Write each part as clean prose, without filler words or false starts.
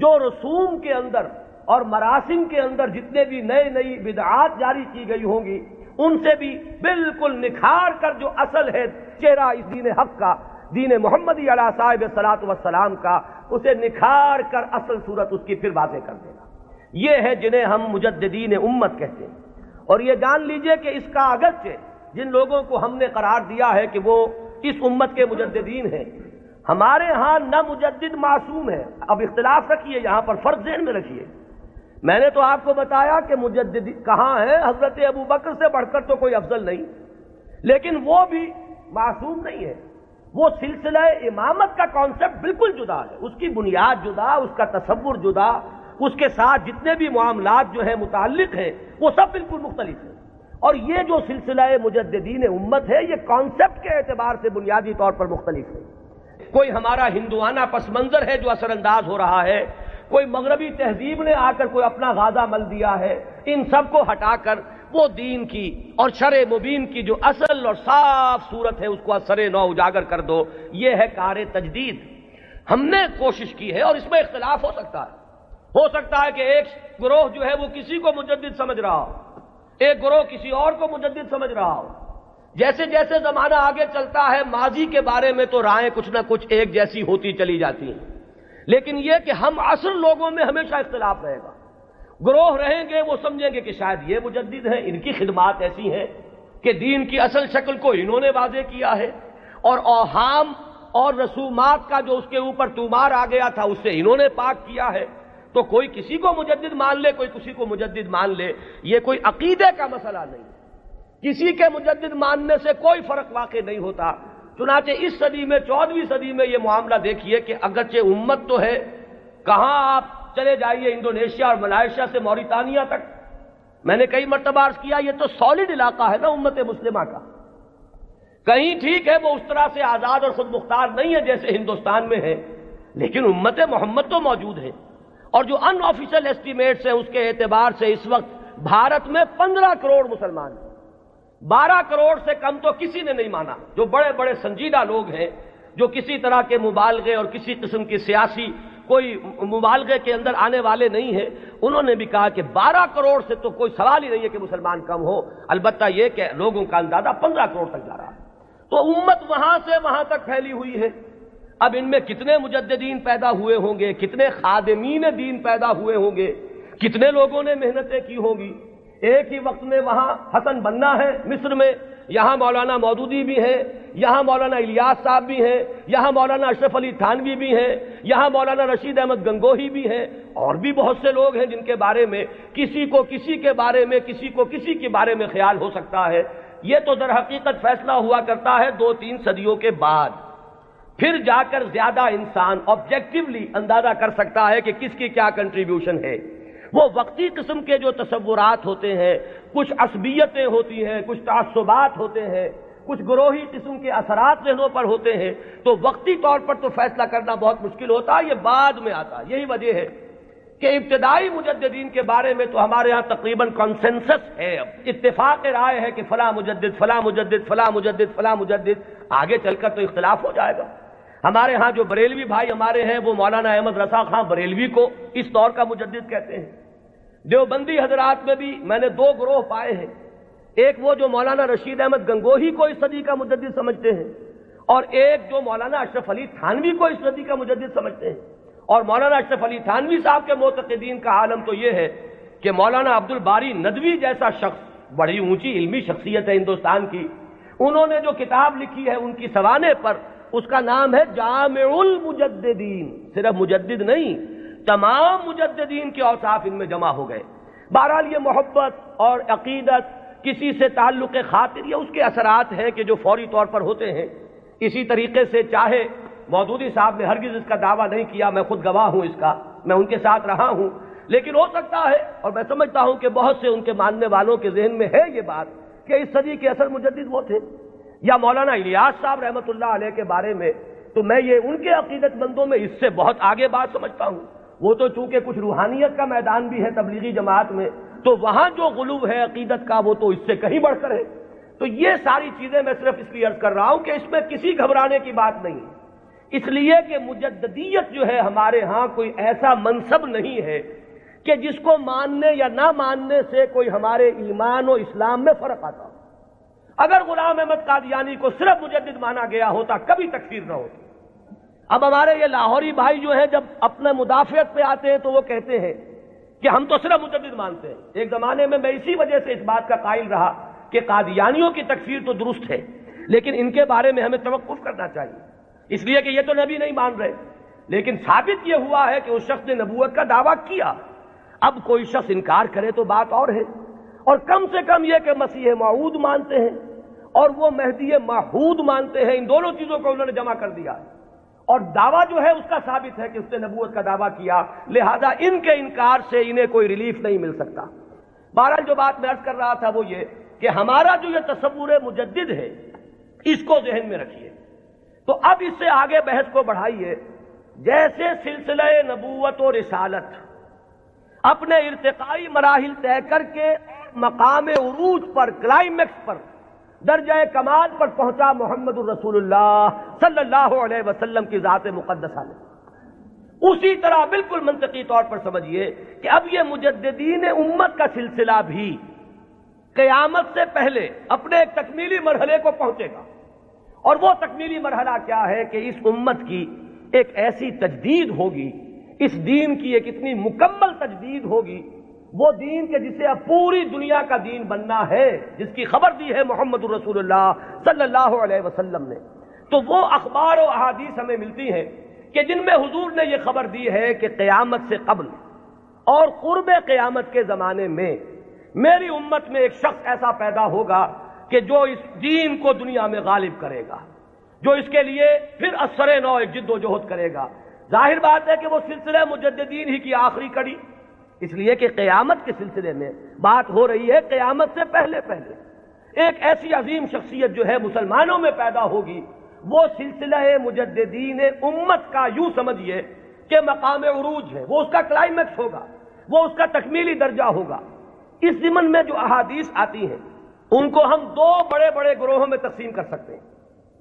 جو رسوم کے اندر اور مراسم کے اندر جتنے بھی نئی بدعات جاری کی گئی ہوں گی، ان سے بھی بالکل نکھار کر جو اصل ہے چہرہ اس دین حق کا، دین محمدی علیہ صاحب صلاۃ والسلام کا، اسے نکھار کر اصل صورت اس کی پھر واضح کر دینا۔ یہ ہے جنہیں ہم مجددین امت کہتے ہیں۔ اور یہ جان لیجئے کہ اس کا اگرچہ جن لوگوں کو ہم نے قرار دیا ہے کہ وہ اس امت کے مجددین ہیں، ہمارے ہاں نہ مجدد معصوم ہے۔ اب اختلاف رکھیے، یہاں پر فرق ذہن میں رکھیے۔ میں نے تو آپ کو بتایا کہ مجدد کہاں ہے، حضرت ابو بکر سے بڑھ کر تو کوئی افضل نہیں، لیکن وہ بھی معصوم نہیں ہے۔ وہ سلسلہ امامت کا کانسیپٹ بالکل جدا ہے، اس کی بنیاد جدا، اس کا تصور جدا، اس کے ساتھ جتنے بھی معاملات جو ہیں متعلق ہیں وہ سب بالکل مختلف ہیں۔ اور یہ جو سلسلہ مجددین امت ہے، یہ کانسیپٹ کے اعتبار سے بنیادی طور پر مختلف ہے۔ کوئی ہمارا ہندوانہ پس منظر ہے جو اثر انداز ہو رہا ہے، کوئی مغربی تہذیب نے آ کر کوئی اپنا غازہ مل دیا ہے، ان سب کو ہٹا کر وہ دین کی اور شرع مبین کی جو اصل اور صاف صورت ہے اس کو اثر نو اجاگر کر دو۔ یہ ہے کار تجدید۔ ہم نے کوشش کی ہے، اور اس میں اختلاف ہو سکتا ہے کہ ایک گروہ جو ہے وہ کسی کو مجدد سمجھ رہا ہو، ایک گروہ کسی اور کو مجدد سمجھ رہا ہو۔ جیسے جیسے زمانہ آگے چلتا ہے، ماضی کے بارے میں تو رائیں کچھ نہ کچھ ایک جیسی ہوتی چلی جاتی ہیں، لیکن یہ کہ ہم اصل لوگوں میں ہمیشہ اختلاف رہے گا۔ گروہ رہیں گے وہ سمجھیں گے کہ شاید یہ مجدد ہیں، ان کی خدمات ایسی ہیں کہ دین کی اصل شکل کو انہوں نے واضح کیا ہے، اور اوہام اور رسومات کا جو اس کے اوپر تومار آ گیا تھا اس سے انہوں نے پاک کیا ہے۔ تو کوئی کسی کو مجدد مان لے، کوئی کسی کو مجدد مان لے، یہ کوئی عقیدے کا مسئلہ نہیں۔ کسی کے مجدد ماننے سے کوئی فرق واقع نہیں ہوتا۔ چنانچہ اس صدی میں، 14ویں صدی میں یہ معاملہ دیکھیے کہ اگرچہ امت تو ہے، کہاں آپ چلے جائیے انڈونیشیا اور ملائیشیا سے موریتانیہ تک، میں نے کئی مرتبہ عرض کیا یہ تو سالڈ علاقہ ہے نا امت مسلمہ کا۔ کہیں ٹھیک ہے وہ اس طرح سے آزاد اور خود مختار نہیں ہے جیسے ہندوستان میں ہے، لیکن امت محمد تو موجود ہے۔ اور جو ان آفیشل ایسٹیمیٹس ہیں اس کے اعتبار سے اس وقت بھارت میں 15 کروڑ مسلمان ہیں۔ 12 کروڑ سے کم تو کسی نے نہیں مانا۔ جو بڑے بڑے سنجیدہ لوگ ہیں، جو کسی طرح کے مبالغے اور کسی قسم کی سیاسی کوئی مبالغے کے اندر آنے والے نہیں ہیں، انہوں نے بھی کہا کہ 12 کروڑ سے تو کوئی سوال ہی نہیں ہے کہ مسلمان کم ہو، البتہ یہ کہ لوگوں کا اندازہ 15 کروڑ تک جا رہا ہے۔ تو امت وہاں سے وہاں تک پھیلی ہوئی ہے۔ اب ان میں کتنے مجددین پیدا ہوئے ہوں گے، کتنے خادمین دین پیدا ہوئے ہوں گے، کتنے لوگوں نے محنتیں کی ہوں گی۔ ایک ہی وقت میں وہاں حسن بننا ہے مصر میں، یہاں مولانا مودودی بھی ہیں، یہاں مولانا الیاس صاحب بھی ہیں، یہاں مولانا اشرف علی تھانوی بھی ہیں، یہاں مولانا رشید احمد گنگوہی بھی ہیں، اور بھی بہت سے لوگ ہیں جن کے بارے میں کسی کو کسی کے بارے میں، کسی کو کسی کے بارے میں خیال ہو سکتا ہے۔ یہ تو در حقیقت فیصلہ ہوا کرتا ہے 2-3 صدیوں کے بعد، پھر جا کر زیادہ انسان آبجیکٹیولی اندازہ کر سکتا ہے کہ کس کی کیا کنٹریبیوشن ہے۔ وہ وقتی قسم کے جو تصورات ہوتے ہیں، کچھ عصبیتیں ہوتی ہیں، کچھ تعصبات ہوتے ہیں، کچھ گروہی قسم کے اثرات ذہنوں پر ہوتے ہیں، تو وقتی طور پر تو فیصلہ کرنا بہت مشکل ہوتا ہے، یہ بعد میں آتا ہے۔ یہی وجہ ہے کہ ابتدائی مجددین کے بارے میں تو ہمارے ہاں تقریباً کنسنسس ہے، اب اتفاق رائے ہے کہ فلاں مجدد فلاں مجدد فلاں مجدد فلاں مجدد۔ آگے چل کر تو اختلاف ہو جائے گا۔ ہمارے ہاں جو بریلوی بھائی ہمارے ہیں وہ مولانا احمد رضا خان بریلوی کو اس دور کا مجدد کہتے ہیں۔ دیوبندی حضرات میں بھی میں نے 2 گروہ پائے ہیں، ایک وہ جو مولانا رشید احمد گنگوہی کو اس صدی کا مجدد سمجھتے ہیں، اور ایک جو مولانا اشرف علی تھانوی کو اس صدی کا مجدد سمجھتے ہیں۔ اور مولانا اشرف علی تھانوی صاحب کے معتقدین کا عالم تو یہ ہے کہ مولانا عبد الباری ندوی جیسا شخص، بڑی اونچی علمی شخصیت ہے ہندوستان کی، انہوں نے جو کتاب لکھی ہے ان کی سوانح پر، اس کا نام ہے جامع المجددین۔ صرف مجدد نہیں، تمام مجددین کے اوصاف ان میں جمع ہو گئے۔ بہرحال یہ محبت اور عقیدت، کسی سے تعلق خاطر، یہ اس کے اثرات ہیں کہ جو فوری طور پر ہوتے ہیں۔ اسی طریقے سے چاہے مودودی صاحب نے ہرگز اس کا دعویٰ نہیں کیا، میں خود گواہ ہوں اس کا، میں ان کے ساتھ رہا ہوں، لیکن ہو سکتا ہے اور میں سمجھتا ہوں کہ بہت سے ان کے ماننے والوں کے ذہن میں ہے یہ بات کہ اس صدی کے اصل مجدد وہ تھے۔ یا مولانا الیاس صاحب رحمۃ اللہ علیہ کے بارے میں تو میں یہ ان کے عقیدت مندوں میں اس سے بہت آگے بات سمجھتا ہوں۔ وہ تو چونکہ کچھ روحانیت کا میدان بھی ہے تبلیغی جماعت میں، تو وہاں جو غلو ہے عقیدت کا وہ تو اس سے کہیں بڑھ کر ہے۔ تو یہ ساری چیزیں میں صرف اس لیے عرض کر رہا ہوں کہ اس میں کسی گھبرانے کی بات نہیں ہے۔ اس لیے کہ مجددیت جو ہے ہمارے ہاں کوئی ایسا منصب نہیں ہے کہ جس کو ماننے یا نہ ماننے سے کوئی ہمارے ایمان و اسلام میں فرق آتا ہو۔ اگر غلام احمد قادیانی کو صرف مجدد مانا گیا ہوتا کبھی تکفیر نہ ہوتی۔ اب ہمارے یہ لاہوری بھائی جو ہیں جب اپنے مدافعت پہ آتے ہیں تو وہ کہتے ہیں کہ ہم تو صرف مجدد مانتے ہیں۔ ایک زمانے میں اسی وجہ سے اس بات کا قائل رہا کہ قادیانیوں کی تکفیر تو درست ہے، لیکن ان کے بارے میں ہمیں توقف کرنا چاہیے، اس لیے کہ یہ تو نبی نہیں مان رہے، لیکن ثابت یہ ہوا ہے کہ اس شخص نے نبوت کا دعویٰ کیا۔ اب کوئی شخص انکار کرے تو بات اور ہے، اور کم سے کم یہ کہ مسیح موعود مانتے ہیں اور وہ مہدی موعود مانتے ہیں، ان دونوں چیزوں کو انہوں نے جمع کر دیا ہے، اور دعویٰ جو ہے اس کا ثابت ہے کہ اس نے نبوت کا دعویٰ کیا، لہذا ان کے انکار سے انہیں کوئی ریلیف نہیں مل سکتا۔ بہرحال جو بات میں عرض کر رہا تھا وہ یہ کہ ہمارا جو یہ تصور مجدد ہے اس کو ذہن میں رکھیے۔ تو اب اس سے آگے بحث کو بڑھائیے۔ جیسے سلسلہ نبوت و رسالت اپنے ارتقائی مراحل طے کر کے مقام عروج پر، کلائمیکس پر، درجہ کمال پر پہنچا محمد الرسول اللہ صلی اللہ علیہ وسلم کی ذات مقدسہ میں، اسی طرح بالکل منطقی طور پر سمجھیے کہ اب یہ مجددین امت کا سلسلہ بھی قیامت سے پہلے اپنے ایک تکمیلی مرحلے کو پہنچے گا، اور وہ تکمیلی مرحلہ کیا ہے کہ اس امت کی ایک ایسی تجدید ہوگی، اس دین کی ایک اتنی مکمل تجدید ہوگی، وہ دین کہ جسے اب پوری دنیا کا دین بننا ہے، جس کی خبر دی ہے محمد الرسول اللہ صلی اللہ علیہ وسلم نے۔ تو وہ اخبار و احادیث ہمیں ملتی ہیں کہ جن میں حضور نے یہ خبر دی ہے کہ قیامت سے قبل اور قرب قیامت کے زمانے میں میری امت میں ایک شخص ایسا پیدا ہوگا کہ جو اس دین کو دنیا میں غالب کرے گا، جو اس کے لیے پھر اثر نو ایک جد و جہد کرے گا۔ ظاہر بات ہے کہ وہ سلسلہ مجددین ہی کی آخری کڑی، اس لیے کہ قیامت کے سلسلے میں بات ہو رہی ہے قیامت سے پہلے ایک ایسی عظیم شخصیت جو ہے مسلمانوں میں پیدا ہوگی، وہ سلسلہ مجددین امت کا یوں سمجھیے کہ مقام عروج ہے، وہ اس کا کلائمیکس ہوگا، وہ اس کا تکمیلی درجہ ہوگا۔ اس ضمن میں جو احادیث آتی ہیں ان کو ہم دو بڑے بڑے گروہوں میں تقسیم کر سکتے ہیں۔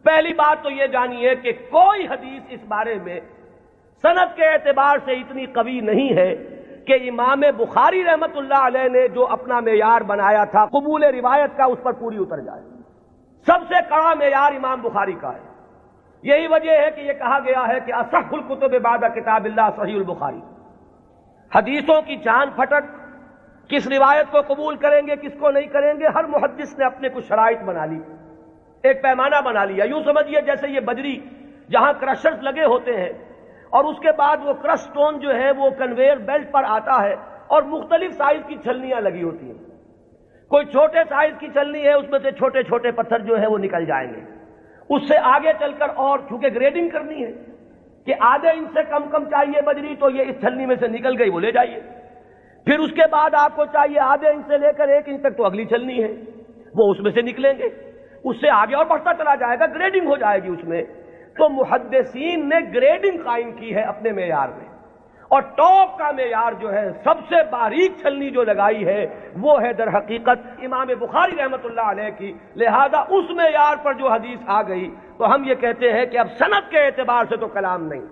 پہلی بات تو یہ جانیے کہ کوئی حدیث اس بارے میں سند کے اعتبار سے اتنی قوی نہیں ہے کہ امام بخاری رحمت اللہ علیہ نے جو اپنا معیار بنایا تھا قبول روایت کا اس پر پوری اتر جائے۔ سب سے کڑا معیار امام بخاری کا ہے، یہی وجہ ہے کہ یہ کہا گیا ہے کہ اصح الکتب بعد کتاب اللہ صحیح البخاری۔ حدیثوں کی چاند پھٹک، کس روایت کو قبول کریں گے کس کو نہیں کریں گے، ہر محدث نے اپنے کچھ شرائط بنا لی، ایک پیمانہ بنا لیا۔ یوں سمجھیے جیسے یہ بجری جہاں کرشرز لگے ہوتے ہیں اور اس کے بعد وہ کرش سٹون جو ہے وہ کنویئر بیلٹ پر آتا ہے اور مختلف سائز کی چھلنیاں لگی ہوتی ہیں۔ کوئی چھوٹے سائز کی چھلنی ہے، اس میں سے چھوٹے چھوٹے پتھر جو ہے وہ نکل جائیں گے، اس سے آگے چل کر اور چونکہ گریڈنگ کرنی ہے کہ آدھے انچ سے کم چاہیے بجری تو یہ اس چھلنی میں سے نکل گئی وہ لے جائیے، پھر اس کے بعد آپ کو چاہیے آدھے انچ سے لے کر 1 انچ تک تو اگلی چھلنی ہے، وہ اس میں سے نکلیں گے، اس سے آگے اور بڑھتا چلا جائے گا، گریڈنگ ہو جائے گی اس میں۔ تو محدثین نے گریڈنگ قائم کی ہے اپنے معیار میں، اور ٹاپ کا معیار جو ہے سب سے باریک چھلنی جو لگائی ہے وہ ہے در حقیقت امام بخاری رحمت اللہ علیہ کی، لہذا اس معیار پر جو حدیث آ گئی تو ہم یہ کہتے ہیں کہ اب سند کے اعتبار سے تو کلام نہیں،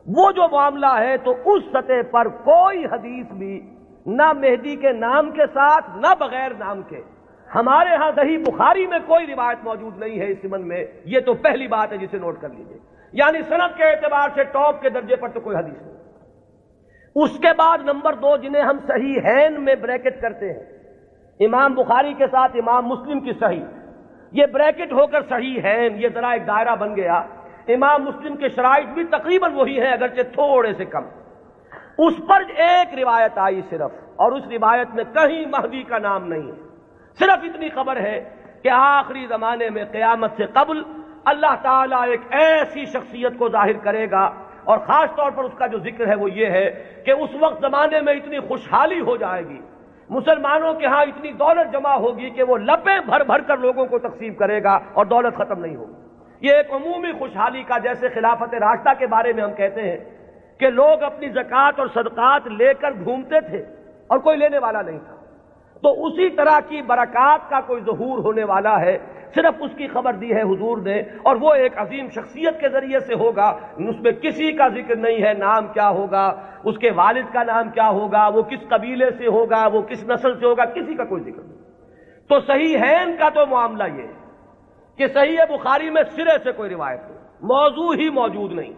وہ جو معاملہ ہے تو اس سطح پر کوئی حدیث بھی نہ مہدی کے نام کے ساتھ نہ بغیر نام کے ہمارے ہاں صحیح بخاری میں کوئی روایت موجود نہیں ہے اس ضمن میں، یہ تو پہلی بات ہے جسے نوٹ کر لیجیے، یعنی سند کے اعتبار سے ٹاپ کے درجے پر تو کوئی حدیث نہیں۔ اس کے بعد نمبر 2 جنہیں ہم صحیحین میں بریکٹ کرتے ہیں، امام بخاری کے ساتھ امام مسلم کی صحیح، یہ بریکٹ ہو کر صحیحین، یہ ذرا ایک دائرہ بن گیا۔ امام مسلم کے شرائط بھی تقریباً وہی ہیں اگرچہ تھوڑے سے کم، اس پر ایک روایت آئی صرف، اور اس روایت میں کہیں مہدی کا نام نہیں ہے، صرف اتنی خبر ہے کہ آخری زمانے میں قیامت سے قبل اللہ تعالیٰ ایک ایسی شخصیت کو ظاہر کرے گا، اور خاص طور پر اس کا جو ذکر ہے وہ یہ ہے کہ اس وقت زمانے میں اتنی خوشحالی ہو جائے گی، مسلمانوں کے ہاں اتنی دولت جمع ہوگی کہ وہ لپیں بھر بھر کر لوگوں کو تقسیم کرے گا اور دولت ختم نہیں ہوگی۔ یہ ایک عمومی خوشحالی کا، جیسے خلافت راشدہ کے بارے میں ہم کہتے ہیں کہ لوگ اپنی زکوٰۃ اور صدقات لے کر گھومتے تھے اور کوئی لینے والا نہیں تھا، تو اسی طرح کی برکات کا کوئی ظہور ہونے والا ہے صرف اس کی خبر دی ہے حضور نے، اور وہ ایک عظیم شخصیت کے ذریعے سے ہوگا، اس میں کسی کا ذکر نہیں ہے نام کیا ہوگا، اس کے والد کا نام کیا ہوگا، وہ کس قبیلے سے ہوگا، وہ کس نسل سے ہوگا، کسی کا کوئی ذکر نہیں۔ تو صحیحین کا تو معاملہ یہ ہے کہ صحیح بخاری میں سرے سے کوئی روایت نہیں، موضوع ہی موجود نہیں،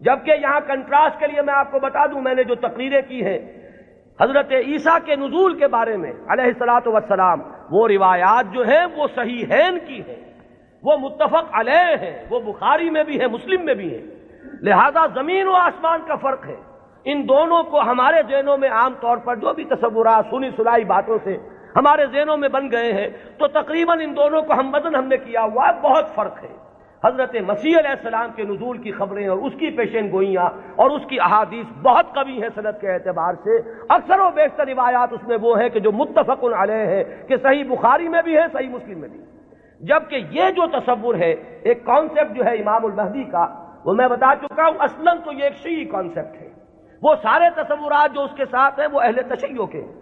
جبکہ یہاں کنٹراسٹ کے لیے میں آپ کو بتا دوں، میں نے جو تقریریں کی ہیں حضرت عیسیٰ کے نزول کے بارے میں علیہ الصلاۃ والسلام، وہ روایات جو ہیں وہ صحیحین کی ہیں، وہ متفق علیہ ہیں، وہ بخاری میں بھی ہے، مسلم میں بھی ہے، لہذا زمین و آسمان کا فرق ہے۔ ان دونوں کو ہمارے ذہنوں میں عام طور پر جو بھی تصورات سنی سنائی باتوں سے ہمارے ذہنوں میں بن گئے ہیں، تو تقریباً ان دونوں کو ہم وزن ہم نے کیا ہوا ہے، بہت فرق ہے۔ حضرت مسیح علیہ السلام کے نزول کی خبریں اور اس کی پیشین گوئیاں اور اس کی احادیث بہت قوی ہیں سند کے اعتبار سے، اکثر و بیشتر روایات اس میں وہ ہیں کہ جو متفق علیہ ہے، کہ صحیح بخاری میں بھی ہے، صحیح مسلم میں بھی ہے۔ جبکہ یہ جو تصور ہے، ایک کانسیپٹ جو ہے امام المہدی کا، وہ میں بتا چکا ہوں، اصلاً تو یہ ایک شیعی کانسیپٹ ہے، وہ سارے تصورات جو اس کے ساتھ ہیں وہ اہل تشیع کے ہیں،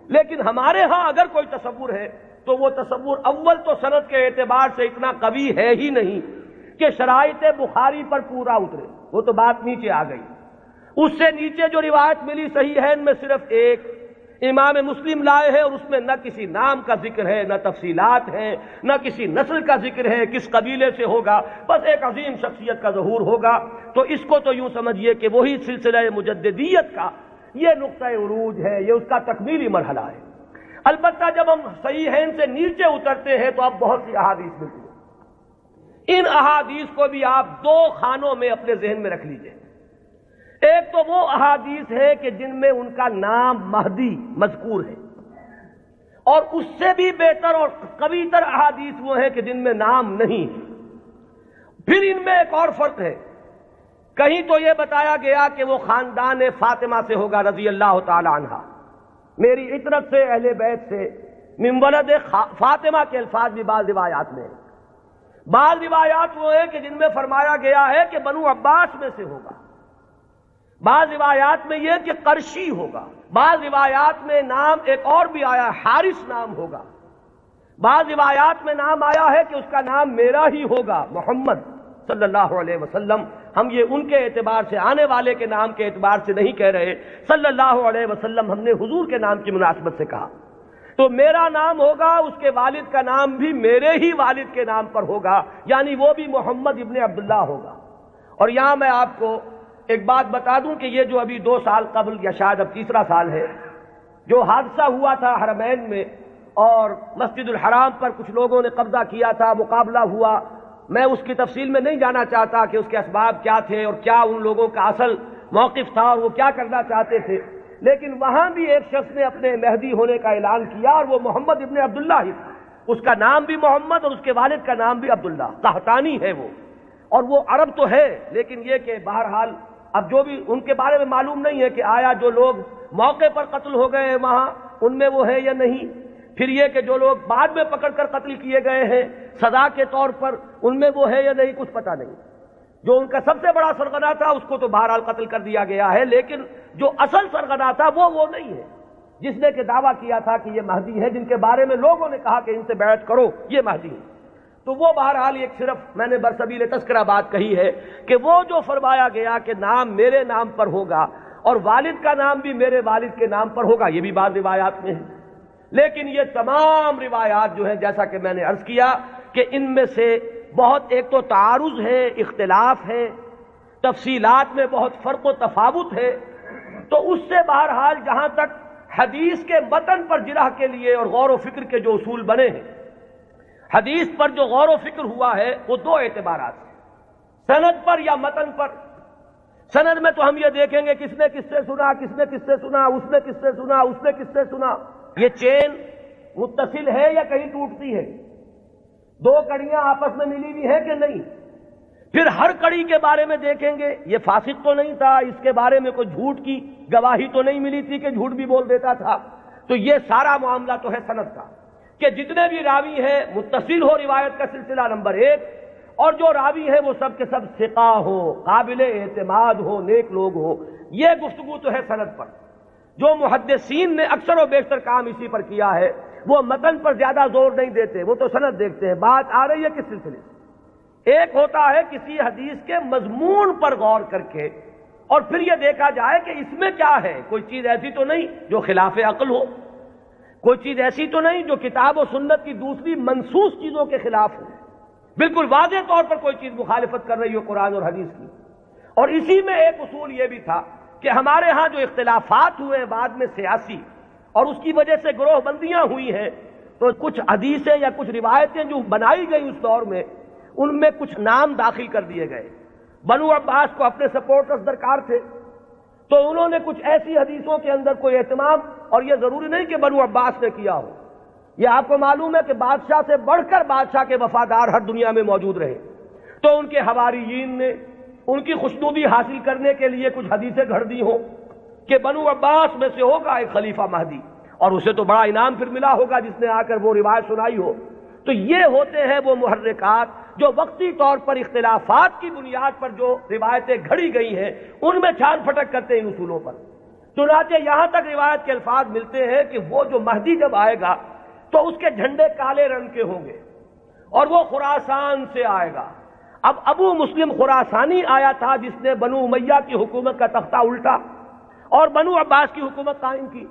لیکن ہمارے ہاں اگر کوئی تصور ہے تو وہ تصور اول تو سند کے اعتبار سے اتنا قوی ہے ہی نہیں کہ شرائط بخاری پر پورا اترے، وہ تو بات نیچے آ گئی۔ اس سے نیچے جو روایت ملی صحیحین میں صرف ایک امام مسلم لائے ہیں، اور اس میں نہ کسی نام کا ذکر ہے، نہ تفصیلات ہیں، نہ کسی نسل کا ذکر ہے، کس قبیلے سے ہوگا، بس ایک عظیم شخصیت کا ظہور ہوگا۔ تو اس کو تو یوں سمجھیے کہ وہی سلسلہ مجددیت کا یہ نقطہ عروج ہے، یہ اس کا تکمیلی مرحلہ ہے۔ البتہ جب ہم صحیحین سے نیچے اترتے ہیں تو اب بہت سی احادیث ملتی ہیں، ان احادیث کو بھی آپ دو خانوں میں اپنے ذہن میں رکھ لیجئے۔ ایک تو وہ احادیث ہے کہ جن میں ان کا نام مہدی مذکور ہے، اور اس سے بھی بہتر اور قوی تر احادیث وہ ہیں کہ جن میں نام نہیں ہے۔ پھر ان میں ایک اور فرق ہے، کہیں تو یہ بتایا گیا کہ وہ خاندان فاطمہ سے ہوگا رضی اللہ تعالی عنہ، میری عطرت سے، اہل بیت سے، من ولد فاطمہ کے الفاظ بھی بعض روایات میں ہیں۔ بعض روایات وہ ہیں کہ جن میں فرمایا گیا ہے کہ بنو عباس میں سے ہوگا، بعض روایات میں یہ کہ قرشی ہوگا، بعض روایات میں نام ایک اور بھی آیا حارث نام ہوگا، بعض روایات میں نام آیا ہے کہ اس کا نام میرا ہی ہوگا، محمد صلی اللہ علیہ وسلم۔ ہم یہ ان کے اعتبار سے، آنے والے کے نام کے اعتبار سے نہیں کہہ رہے، صلی اللہ علیہ وسلم ہم نے حضور کے نام کی مناسبت سے کہا۔ تو میرا نام ہوگا، اس کے والد کا نام بھی میرے ہی والد کے نام پر ہوگا، یعنی وہ بھی محمد ابن عبداللہ ہوگا۔ اور یہاں میں آپ کو ایک بات بتا دوں کہ یہ جو ابھی 2 سال قبل یا شاید اب تیسرا سال ہے، جو حادثہ ہوا تھا حرمین میں اور مسجد الحرام پر کچھ لوگوں نے قبضہ کیا تھا، مقابلہ ہوا، میں اس کی تفصیل میں نہیں جانا چاہتا کہ اس کے اسباب کیا تھے اور کیا ان لوگوں کا اصل موقف تھا اور وہ کیا کرنا چاہتے تھے، لیکن وہاں بھی ایک شخص نے اپنے مہدی ہونے کا اعلان کیا، اور وہ محمد ابن عبداللہ ہی تھا، اس کا نام بھی محمد اور اس کے والد کا نام بھی عبداللہ، قحطانی ہے وہ، اور وہ عرب تو ہے، لیکن یہ کہ بہرحال اب جو بھی ان کے بارے میں معلوم نہیں ہے کہ آیا جو لوگ موقع پر قتل ہو گئے ہیں وہاں ان میں وہ ہے یا نہیں، پھر یہ کہ جو لوگ بعد میں پکڑ کر قتل کیے گئے ہیں سزا کے طور پر ان میں وہ ہے یا نہیں، کچھ پتہ نہیں۔ جو ان کا سب سے بڑا سرغنہ تھا اس کو تو بہرحال قتل کر دیا گیا ہے، لیکن جو اصل سرغنہ تھا وہ نہیں ہے، جس نے کہ دعویٰ کیا تھا کہ یہ مہدی ہے، جن کے بارے میں لوگوں نے کہا کہ ان سے بیعت کرو، یہ مہدی ہے۔ تو وہ بہرحال ایک صرف میں نے برسبیل تذکرہ بات کہی ہے کہ وہ جو فرمایا گیا کہ نام میرے نام پر ہوگا اور والد کا نام بھی میرے والد کے نام پر ہوگا، یہ بھی بعض روایات میں ہے، لیکن یہ تمام روایات جو ہیں جیسا کہ میں نے عرض کیا کہ ان میں سے بہت ایک تو تعارض ہے، اختلاف ہے، تفصیلات میں بہت فرق و تفاوت ہے، تو اس سے بہرحال جہاں تک حدیث کے متن پر جرح کے لیے اور غور و فکر کے جو اصول بنے ہیں، حدیث پر جو غور و فکر ہوا ہے وہ 2 اعتبارات ہیں، سند پر یا متن پر۔ سند میں تو ہم یہ دیکھیں گے کس نے کس سے سنا، کس نے کس سے سنا، اس نے کس سے سنا، اس نے کس سے سنا، یہ چین متصل ہے یا کہیں ٹوٹتی ہے، 2 کڑیاں آپس میں ملی ہوئی ہیں کہ نہیں۔ پھر ہر کڑی کے بارے میں دیکھیں گے یہ فاسق تو نہیں تھا، اس کے بارے میں کوئی جھوٹ کی گواہی تو نہیں ملی تھی کہ جھوٹ بھی بول دیتا تھا۔ تو یہ سارا معاملہ تو ہے سند کا کہ جتنے بھی راوی ہیں متصل ہو روایت کا سلسلہ نمبر 1، اور جو راوی ہیں وہ سب کے سب ثقہ ہو، قابل اعتماد ہو، نیک لوگ ہو، یہ گفتگو تو ہے سند پر۔ جو محدثین نے اکثر و بیشتر کام اسی پر کیا ہے، وہ متن پر زیادہ زور نہیں دیتے، وہ تو سند دیکھتے ہیں۔ بات آ رہی ہے کس سلسلے سے؟ ایک ہوتا ہے کسی حدیث کے مضمون پر غور کر کے اور پھر یہ دیکھا جائے کہ اس میں کیا ہے، کوئی چیز ایسی تو نہیں جو خلاف عقل ہو، کوئی چیز ایسی تو نہیں جو کتاب و سنت کی دوسری منسوخ چیزوں کے خلاف ہو، بالکل واضح طور پر کوئی چیز مخالفت کر رہی ہو قرآن اور حدیث کی۔ اور اسی میں ایک اصول یہ بھی تھا کہ ہمارے ہاں جو اختلافات ہوئے ہیں بعد میں سیاسی، اور اس کی وجہ سے گروہ بندیاں ہوئی ہیں، تو کچھ حدیثیں یا کچھ روایتیں جو بنائی گئی اس دور میں، ان میں کچھ نام داخل کر دیے گئے۔ بنو عباس کو اپنے سپورٹرز درکار تھے، تو انہوں نے کچھ ایسی حدیثوں کے اندر کوئی اہتمام، اور یہ ضروری نہیں کہ بنو عباس نے کیا ہو، یہ آپ کو معلوم ہے کہ بادشاہ سے بڑھ کر بادشاہ کے وفادار ہر دنیا میں موجود رہے، تو ان کے حواریین نے ان کی خوشنودی حاصل کرنے کے لیے کچھ حدیثیں گھڑ دی ہوں کہ بنو عباس میں سے ہوگا ایک خلیفہ مہدی، اور اسے تو بڑا انعام پھر ملا ہوگا جس نے آ کر وہ روایت سنائی ہو۔ تو یہ ہوتے ہیں وہ محرکات جو وقتی طور پر اختلافات کی بنیاد پر جو روایتیں گھڑی گئی ہیں ان میں چھان پھٹک کرتے ہیں ان اصولوں پر۔ چنانچہ یہاں تک روایت کے الفاظ ملتے ہیں کہ وہ جو مہدی جب آئے گا تو اس کے جھنڈے کالے رنگ کے ہوں گے اور وہ خراسان سے آئے گا۔ اب ابو مسلم خراسانی آیا تھا جس نے بنو امیہ کی حکومت کا تختہ الٹا اور بنو عباس کی حکومت قائم کی۔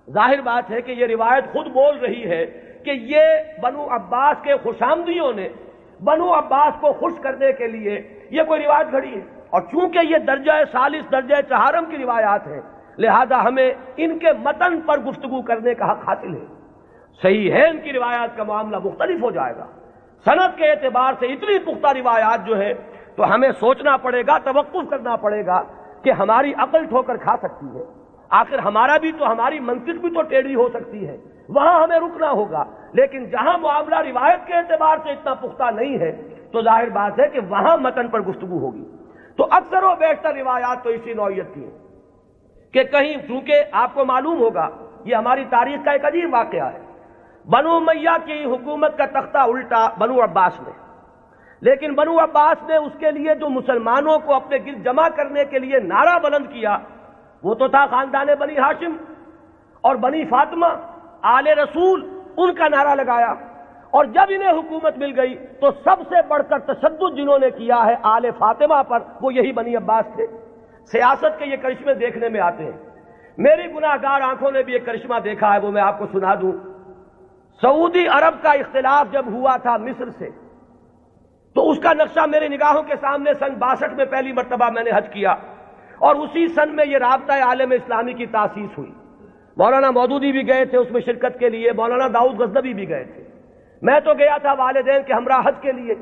ظاہر بات ہے کہ یہ روایت خود بول رہی ہے کہ یہ بنو عباس کے خوشامدیوں نے بنو عباس کو خوش کرنے کے لیے یہ کوئی روایت گھڑی ہے، اور چونکہ یہ درجہ ثالث درجہ چہارم کی روایات ہیں لہذا ہمیں ان کے متن پر گفتگو کرنے کا حق حاصل ہے۔ صحیح ہے ان کی روایات کا معاملہ مختلف ہو جائے گا، سند کے اعتبار سے اتنی پختہ روایات جو ہے تو ہمیں سوچنا پڑے گا، توقف کرنا پڑے گا کہ ہماری عقل ٹھوکر کھا سکتی ہے، آخر ہماری منطق بھی تو ٹیڑھی ہو سکتی ہے، وہاں ہمیں رکنا ہوگا۔ لیکن جہاں معاملہ روایت کے اعتبار سے اتنا پختہ نہیں ہے تو ظاہر بات ہے کہ وہاں متن پر گفتگو ہوگی۔ تو اکثر و بیشتر روایات تو اسی نوعیت کی ہیں کہ کہیں، چونکہ آپ کو معلوم ہوگا یہ ہماری تاریخ کا ایک عجیب واقعہ ہے، بنو امیہ کی حکومت کا تختہ الٹا بنو عباس نے، لیکن بنو عباس نے اس کے لیے جو مسلمانوں کو اپنے گرد جمع کرنے کے لیے نعرہ بلند کیا وہ تو تھا خاندان بنی ہاشم اور بنی فاطمہ آل رسول، ان کا نعرہ لگایا، اور جب انہیں حکومت مل گئی تو سب سے بڑھ کر تشدد جنہوں نے کیا ہے آل فاطمہ پر وہ یہی بنی عباس تھے۔ سیاست کے یہ کرشمے دیکھنے میں آتے ہیں، میری گناہ گار آنکھوں نے بھی ایک کرشمہ دیکھا ہے، وہ میں آپ کو سنا دوں۔ سعودی عرب کا اختلاف جب ہوا تھا مصر سے تو اس کا نقشہ میرے نگاہوں کے سامنے سن 62 میں پہلی مرتبہ میں نے حج کیا، اور اسی سن میں یہ رابطہ عالم اسلامی کی تاسیس ہوئی۔ مولانا مودودی بھی گئے تھے اس میں شرکت کے لیے، مولانا داؤد غزنوی بھی گئے تھے، میں تو گیا تھا والدین کے ہمراہ حج کے لیے۔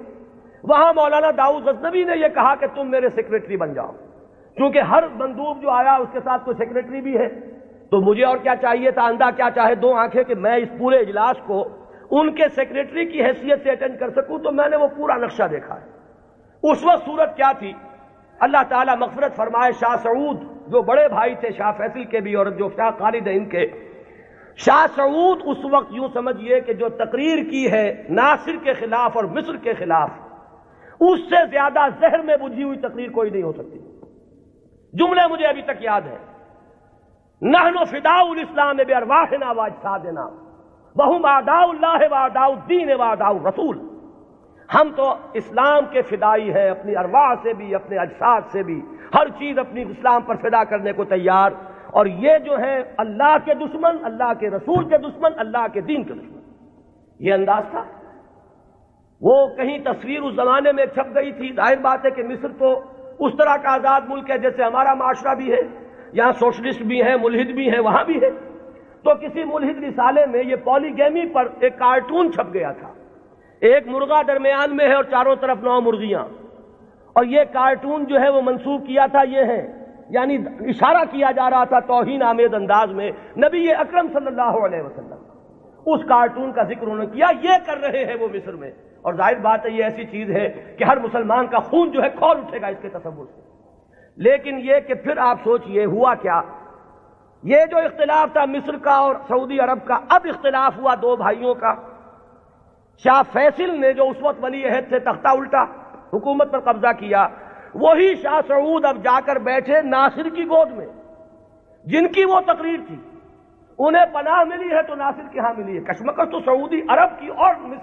وہاں مولانا داؤد غزنوی نے یہ کہا کہ تم میرے سیکریٹری بن جاؤ، کیونکہ ہر مندوب جو آیا اس کے ساتھ کوئی سیکریٹری بھی ہے، تو مجھے اور کیا چاہیے تھا، اندھا کیا چاہے دو آنکھیں، کہ میں اس پورے اجلاس کو ان کے سیکریٹری کی حیثیت سے اٹینڈ کر سکوں۔ تو میں نے وہ پورا نقشہ دیکھا ہے۔ اس وقت صورت کیا تھی، اللہ تعالیٰ مغفرت فرمائے، شاہ سعود جو بڑے بھائی تھے شاہ فیصل کے بھی اور جو شاہ خالد ہیں ان کے، شاہ سعود اس وقت یوں سمجھئے کہ جو تقریر کی ہے ناصر کے خلاف اور مصر کے خلاف، اس سے زیادہ زہر میں بجھی ہوئی تقریر کوئی نہیں ہو سکتی۔ جملے مجھے ابھی تک یاد ہیں، نحن فداء الاسلام بارواحنا واجسادنا وهم اعداء اللہ واعداء الدین واعداء الرسول، ہم تو اسلام کے فدائی ہیں، اپنی ارواح سے بھی اپنے اجساد سے بھی ہر چیز اپنی اسلام پر فدا کرنے کو تیار، اور یہ جو ہے اللہ کے دشمن، اللہ کے رسول کے دشمن، اللہ کے دین کے دشمن، یہ انداز تھا۔ وہ کہیں تصویر اس زمانے میں چھپ گئی تھی، ظاہر بات ہے کہ مصر تو اس طرح کا آزاد ملک ہے جیسے ہمارا معاشرہ بھی ہے، یہاں سوشلسٹ بھی ہیں، ملحد بھی ہیں، وہاں بھی ہے۔ تو کسی ملحد رسالے میں یہ پولیگیمی پر ایک کارٹون چھپ گیا تھا، ایک مرغا درمیان میں ہے اور چاروں طرف 9 مرغیاں، اور یہ کارٹون جو ہے وہ منسوب کیا تھا یہ ہے، یعنی اشارہ کیا جا رہا تھا توہین آمیز انداز میں نبی اکرم صلی اللہ علیہ وسلم۔ اس کارٹون کا ذکر انہوں نے کیا، یہ کر رہے ہیں وہ مصر میں، اور ظاہر بات ہے یہ ایسی چیز ہے کہ ہر مسلمان کا خون جو ہے کھول اٹھے گا اس کے تصور سے۔ لیکن یہ کہ پھر آپ سوچئے ہوا کیا، یہ جو اختلاف تھا مصر کا اور سعودی عرب کا، اب اختلاف ہوا 2 بھائیوں کا۔ شاہ فیصل نے جو اس وقت ولی عہد سے تختہ الٹا، حکومت پر قبضہ کیا، وہی شاہ سعود اب جا کر بیٹھے ناصر کی گود میں۔ جن کی وہ تقریر تھی، انہیں پناہ ملی ہے تو ناصر کے ہاں ملی ہے۔ کشمکش تو سعودی عرب کی اور مصر